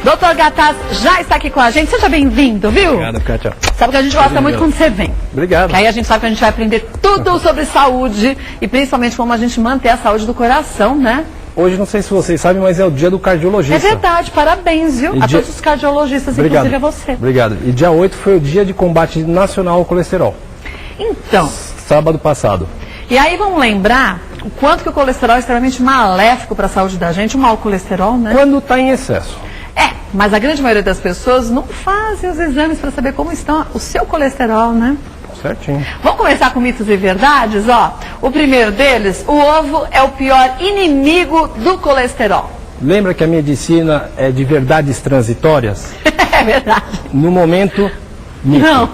Doutor Gataz já está aqui com a gente. Seja bem-vindo, viu? Obrigado, Kátia. Sabe que a gente gosta muito quando você vem. Obrigado. Que aí a gente sabe que a gente vai aprender tudo sobre saúde e principalmente como a gente manter a saúde do coração, né? Hoje, não sei se vocês sabem, mas é o dia do cardiologista. É verdade, parabéns, viu? A todos os cardiologistas, Obrigado. inclusive a você. Obrigado. E dia 8 foi o dia de combate nacional ao colesterol. Então. Sábado passado. E aí vamos lembrar o quanto que o colesterol é extremamente maléfico para a saúde da gente, o mau colesterol, né? Quando está em excesso. Mas a grande maioria das pessoas não fazem os exames para saber como está o seu colesterol, né? Certinho. Vamos começar com mitos e verdades, ó. O primeiro deles, o ovo é o pior inimigo do colesterol. Lembra que a medicina é de verdades transitórias? É verdade. No momento, mito. Não.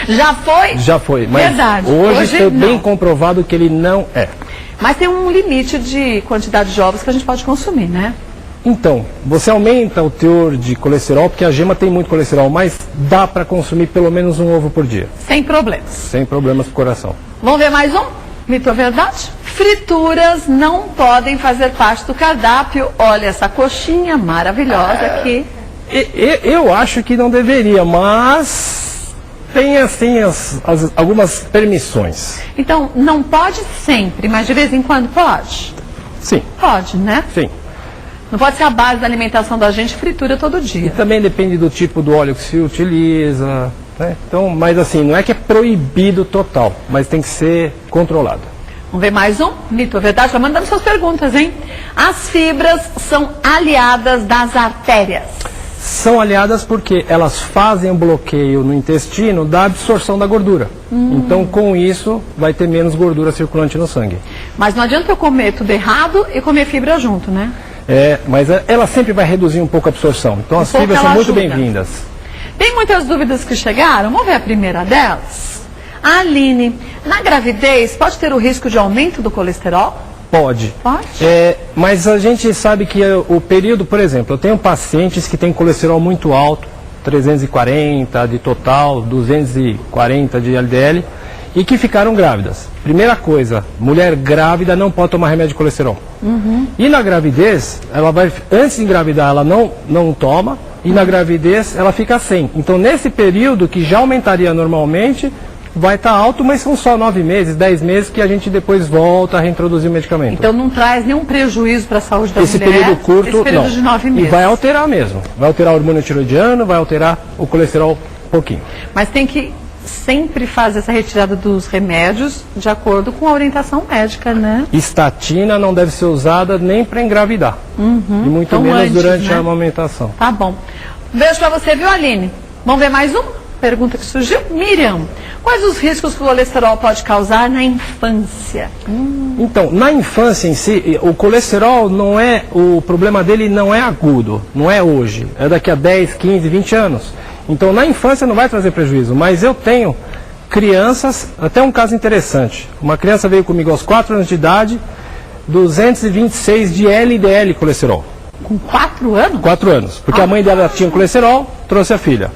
Já foi? Já foi, mas verdade. Hoje foi não. bem comprovado que ele não é. Mas tem um limite de quantidade de ovos que a gente pode consumir, né? Então, você aumenta o teor de colesterol, porque a gema tem muito colesterol, mas dá para consumir pelo menos um ovo por dia. Sem problemas. Sem problemas pro coração. Vamos ver mais um? Mito ou verdade? Frituras não podem fazer parte do cardápio. Olha essa coxinha maravilhosa aqui. Eu acho que não deveria, mas tem assim algumas permissões. Então, não pode sempre, mas de vez em quando pode? Sim. Pode, né? Sim. Não pode ser a base da alimentação da gente fritura todo dia. E também depende do tipo do óleo que se utiliza, né? Então, mas assim, não é que é proibido total, mas tem que ser controlado. Vamos ver mais um? Mito ou verdade? Vai mandando suas perguntas, hein? As fibras são aliadas das artérias. São aliadas porque elas fazem um bloqueio no intestino da absorção da gordura. Então, com isso, vai ter menos gordura circulante no sangue. Mas não adianta eu comer tudo errado e comer fibra junto, né? Mas ela sempre vai reduzir um pouco a absorção. Então, as fibras são muito bem-vindas. Tem muitas dúvidas que chegaram. Vamos ver a primeira delas? A Aline, na gravidez, pode ter o risco de aumento do colesterol? Pode. Pode? Mas a gente sabe que o período, por exemplo, eu tenho pacientes que têm colesterol muito alto, 340 de total, 240 de LDL, e que ficaram grávidas. Primeira coisa, mulher grávida não pode tomar remédio de colesterol. E na gravidez, ela vai, antes de engravidar, ela não toma, e na gravidez ela fica sem. Então, nesse período que já aumentaria normalmente, vai estar alto, mas são só 9 meses, 10 meses que a gente depois volta a reintroduzir o medicamento. Então não traz nenhum prejuízo para a saúde da mulher? Esse período curto, esse período não. de 9 meses. E vai alterar mesmo. Vai alterar o hormônio tiroidiano, vai alterar o colesterol um pouquinho. Mas tem que sempre fazer essa retirada dos remédios de acordo com a orientação médica, né? Estatina não deve ser usada nem para engravidar. E muito então menos antes, durante né? a amamentação. Tá bom. Um beijo para você, viu, Aline? Vamos ver mais um? Pergunta que surgiu. Miriam, quais os riscos que o colesterol pode causar na infância? Então, na infância em si, o colesterol não é, o problema dele não é agudo, não é hoje, é daqui a 10, 15, 20 anos. Então, na infância não vai trazer prejuízo, mas eu tenho crianças, até um caso interessante. Uma criança veio comigo aos 4 anos de idade, 226 de LDL colesterol. Com 4 anos? 4 anos, porque a mãe dela tinha colesterol, trouxe a filha.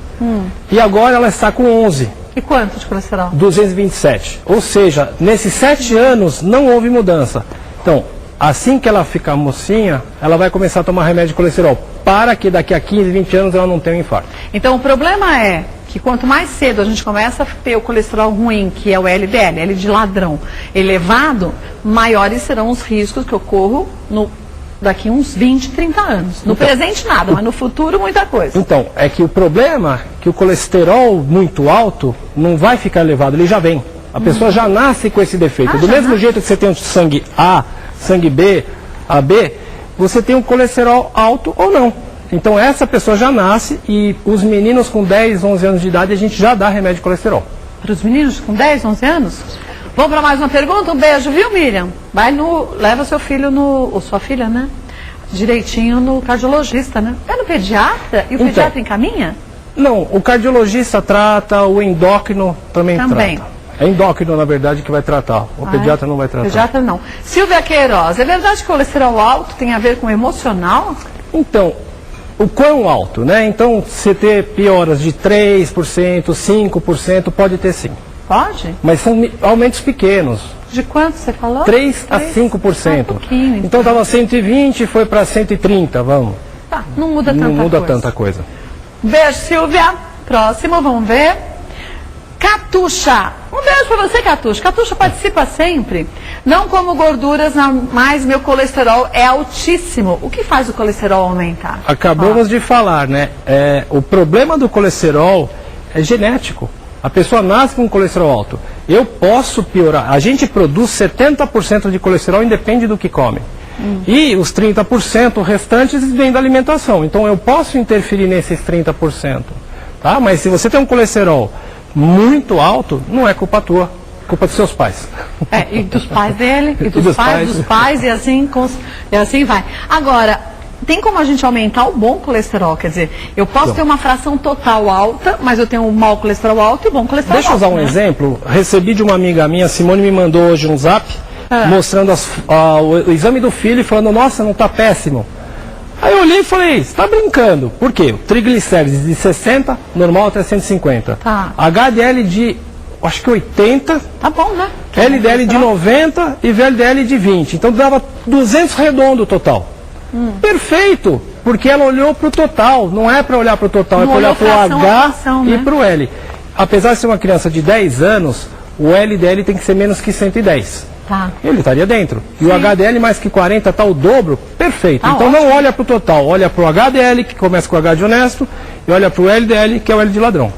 E agora ela está com 11. E quanto de colesterol? 227. Ou seja, nesses 7 anos não houve mudança. Então, assim que ela ficar mocinha, ela vai começar a tomar remédio de colesterol, para que daqui a 15, 20 anos ela não tenha um infarto. Então, o problema é que quanto mais cedo a gente começa a ter o colesterol ruim, que é o LDL, L de ladrão, elevado, maiores serão os riscos que ocorram daqui uns 20, 30 anos. No presente nada, mas no futuro muita coisa. Então, é que o problema é que o colesterol muito alto não vai ficar elevado, ele já vem. A pessoa já nasce com esse defeito. Do mesmo jeito que você tem o sangue A, sangue B, AB, você tem um colesterol alto ou não. Então essa pessoa já nasce e os meninos com 10, 11 anos de idade a gente já dá remédio de colesterol. Para os meninos com 10, 11 anos? Vamos para mais uma pergunta? Um beijo, viu, Miriam? Leva seu filho ou sua filha, né? Direitinho no cardiologista, né? É no pediatra? E o pediatra encaminha? Não, o cardiologista trata, o endócrino também trata. É endócrino, na verdade, que vai tratar. O pediatra não vai tratar. Pediatra não. Silvia Queiroz, é verdade que o colesterol alto tem a ver com emocional? Então, o quão alto, né? Então, você ter pioras de 3%, 5%, pode ter sim. Pode? Mas são aumentos pequenos. De quanto você falou? 3 a 5%. Um pouquinho, então estava 120, foi para 130, vamos. Tá, não muda tanta Não muda coisa. tanta coisa. Beijo, Silvia. Próximo, vamos ver. Catuxa. Um beijo pra você, Catuxa. Catuxa participa sempre. Não como gorduras, mas meu colesterol é altíssimo. O que faz o colesterol aumentar? Acabamos de falar, né? O problema do colesterol é genético. A pessoa nasce com colesterol alto. Eu posso piorar. A gente produz 70% de colesterol, independe do que come. E os 30% restantes vêm da alimentação. Então eu posso interferir nesses 30%. Tá? Mas se você tem um colesterol muito alto, não é culpa tua, culpa dos seus pais. E dos pais dele, e dos pais, e assim vai. Agora, tem como a gente aumentar o bom colesterol? Quer dizer, eu posso ter uma fração total alta, mas eu tenho um mau colesterol alto e bom colesterol alto. Deixa eu usar um exemplo. Recebi de uma amiga minha, Simone me mandou hoje um zap, mostrando o exame do filho e falando, nossa, não está péssimo. Aí eu olhei e falei, você está brincando. Por quê? Triglicérides de 60, normal até 150. Tá. HDL de, acho que 80. Tá bom, né? LDL de 90 e VLDL de 20. Então dava 200 redondo total. Perfeito, porque ela olhou para o total. Não é para olhar para o total, é para olhar para o H e para o L. Apesar de ser uma criança de 10 anos, o LDL tem que ser menos que 110. Tá. Ele estaria dentro. E o HDL mais que 40 está o dobro, perfeito. Tá então ótimo. não olha para o total, olha para o HDL, que começa com o H de honesto, e olha para o LDL, que é o L de ladrão.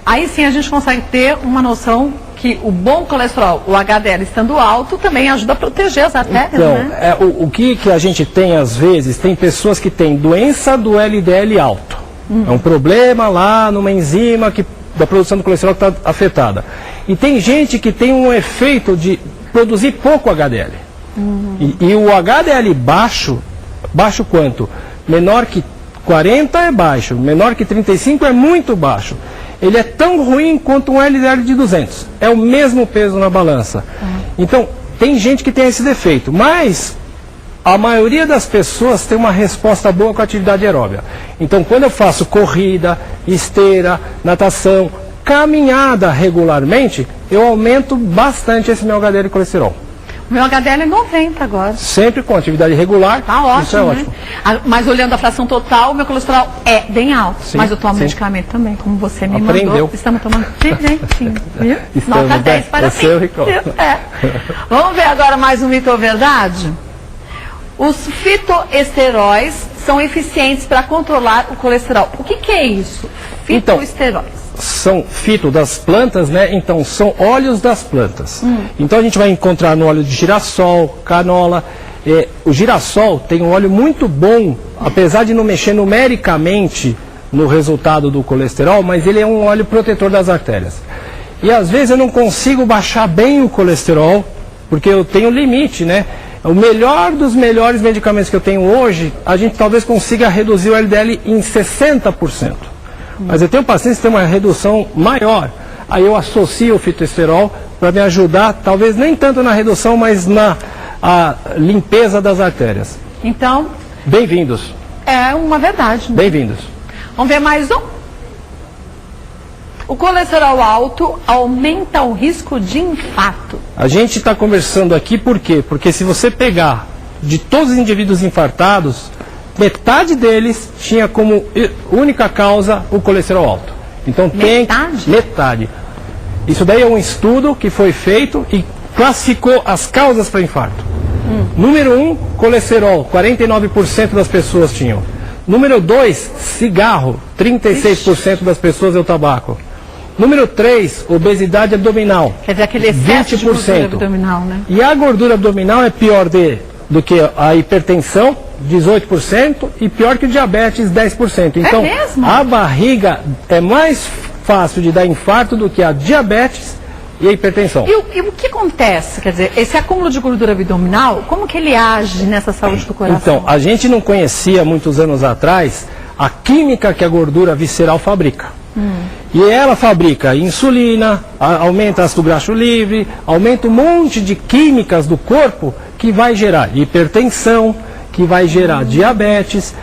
Aí sim a gente consegue ter uma noção que o bom colesterol, o HDL estando alto, também ajuda a proteger as artérias, Então, né? o que a gente tem às vezes, tem pessoas que têm doença do LDL alto. É um problema lá numa enzima da produção do colesterol que está afetada. E tem gente que tem um efeito de produzir pouco HDL. E o HDL baixo quanto? Menor que 40 é baixo, menor que 35 é muito baixo. Ele é tão ruim quanto um LDL de 200. É o mesmo peso na balança. Então, tem gente que tem esse defeito, mas a maioria das pessoas tem uma resposta boa com a atividade aeróbica. Então, quando eu faço corrida, esteira, natação, caminhada regularmente, eu aumento bastante esse meu HDL colesterol. O meu HDL é 90 agora. Sempre com atividade regular. Tá ótimo, isso é ótimo. Mas olhando a fração total, o meu colesterol é bem alto. Sim, mas eu tomo sim. medicamento também, como você me Aprendeu. mandou. Estamos tomando direitinho, viu? Estamos, Nota 10 né? para Você e o mim. Ricardo. Vamos ver agora mais um mito ou verdade? Os fitoesteróis são eficientes para controlar o colesterol. O que é isso? Fitoesteróis. São fito das plantas, né? Então são óleos das plantas. Então a gente vai encontrar no óleo de girassol, canola. O girassol tem um óleo muito bom, apesar de não mexer numericamente no resultado do colesterol, mas ele é um óleo protetor das artérias. E às vezes eu não consigo baixar bem o colesterol, porque eu tenho limite, né? O melhor dos melhores medicamentos que eu tenho hoje, a gente talvez consiga reduzir o LDL em 60%. Mas eu tenho pacientes que têm uma redução maior. Aí eu associo o fitoesterol para me ajudar, talvez nem tanto na redução, mas na limpeza das artérias. Então, Bem-vindos. é uma verdade. Né? Bem-vindos. Vamos ver mais um? O colesterol alto aumenta o risco de infarto. A gente está conversando aqui por quê? Porque se você pegar de todos os indivíduos infartados, metade deles tinha como única causa o colesterol alto. Então Metade? Metade. Isso daí é um estudo que foi feito e classificou as causas para infarto. Número 1, colesterol, 49% das pessoas tinham. Número 2, cigarro, 36% das pessoas é o tabaco. Número 3, obesidade abdominal. Quer dizer, aquele excesso de gordura abdominal, né? E a gordura abdominal é pior do que a hipertensão, 18%, e pior que o diabetes, 10%. Então, mesmo? a barriga é mais fácil de dar infarto do que a diabetes e a hipertensão. E o que acontece? Quer dizer, esse acúmulo de gordura abdominal, como que ele age nessa saúde do coração? Então, a gente não conhecia muitos anos atrás a química que a gordura visceral fabrica. E ela fabrica insulina, aumenta ácido graxo livre, aumenta um monte de químicas do corpo que vai gerar hipertensão, que vai gerar diabetes,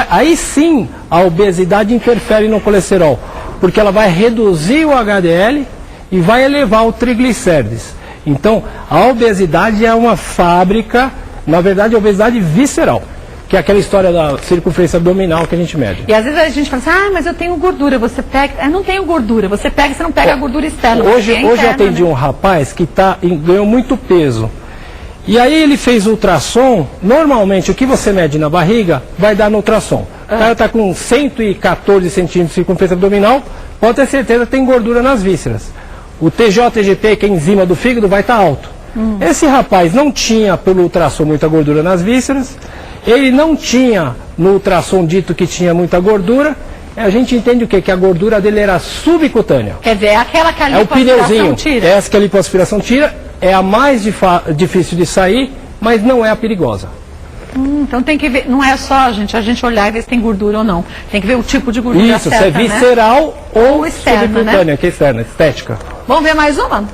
aí sim a obesidade interfere no colesterol, porque ela vai reduzir o HDL e vai elevar o triglicérides. Então, a obesidade é uma fábrica, na verdade, a obesidade visceral. que é aquela história da circunferência abdominal que a gente mede. E às vezes a gente fala assim, mas eu tenho gordura, você pega... Eu não tenho gordura, você não pega a gordura externa. Hoje interna, eu atendi né? um rapaz que ganhou muito peso. E aí ele fez ultrassom, normalmente o que você mede na barriga vai dar no ultrassom. O cara está com 114 centímetros de circunferência abdominal, pode ter certeza que tem gordura nas vísceras. O TJ-TGP, que é a enzima do fígado, vai estar alto. Esse rapaz não tinha, pelo ultrassom, muita gordura nas vísceras, ele não tinha, no ultrassom, dito que tinha muita gordura, a gente entende o quê? Que a gordura dele era subcutânea. Quer dizer, é aquela que a É o pneuzinho, tira. essa que a lipoaspiração tira, é a mais difícil de sair, mas não é a perigosa. Então tem que ver, não é só a gente olhar e ver se tem gordura ou não. Tem que ver o tipo de gordura Isso, certa, se é visceral ou externa, subcutânea, né? que é externa, estética. Vamos ver mais uma?